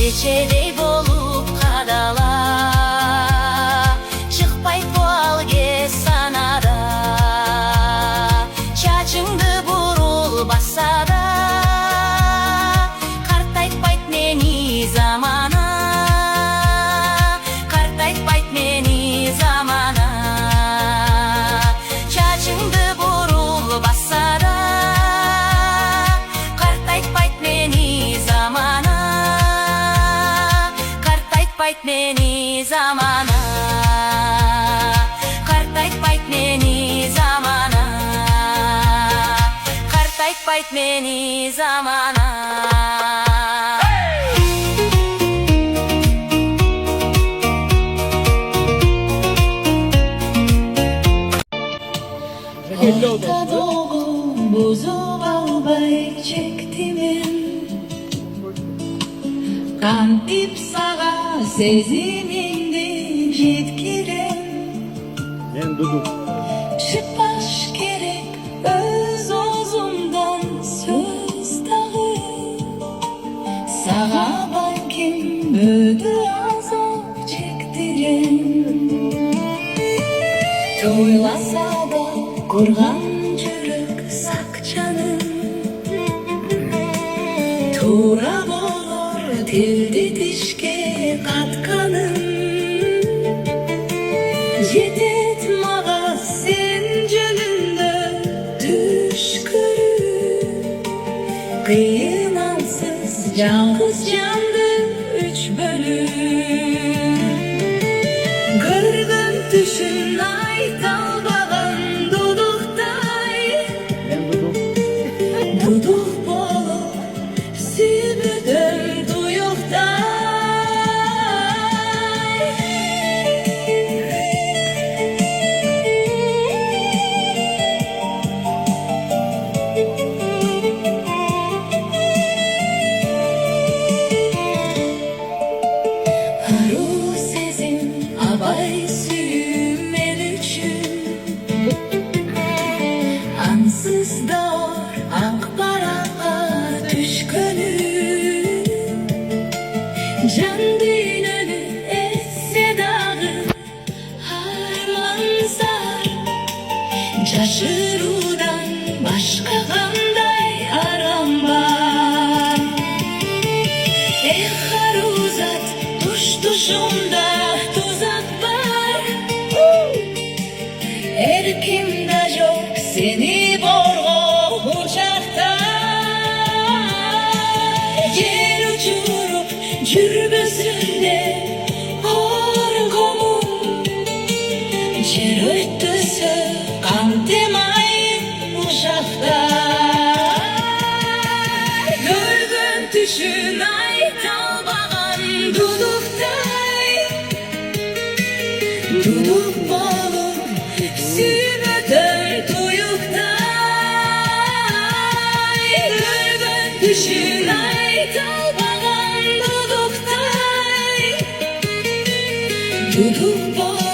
чечедей болуп кадала, чыкпайт буалге санада, чачыңды бурулбаса да, картайтпайт мени замана, картайтпайт мени замана, чачыңды бурулбаса да, картайтпайт мени замана, картайтпайт мени замана, картайтпайт мени замана, картайтпайт мени замана. Orta Doğu buzup albay çektimin, kantip sağa sezimindi жеткирем. Ben Dudu. Çıkmaş gerek öz ozumdan söz dağı, sağa bankim ödü azap çektirem. Toylasa da kurgan çürük sakçanın, tuğra bolor tildi dişke katkanın. Yetet mağa sen jönündө düş körüp, kıyınansız жалгыз жанды üç bölüp. Көргөн түшүн айта албаган дудуктай, Ben Dudu. дудук болуп сүйбөдөм туюктай. Aruu sezim abay sүйүүм мен үчүн, ансыз даор ак баракка түшкөнүм. Жан дүйнөнү этсе дагы арлансар, жашыруудан башка кандай арам бар. Эх, арузат, туш-тушунда тузак бар. Эркимде жок сени боргоо кучактай. Жер учуруп жүрбөсүн деп коркомун, жер өттүсө кантемайын ушактай. Көргөн түшүн айта албаган дудуктай, дудук болуп сүйбөдөм туюктай. Көргөн түшүн айта албаган дудуктай, дудук болуп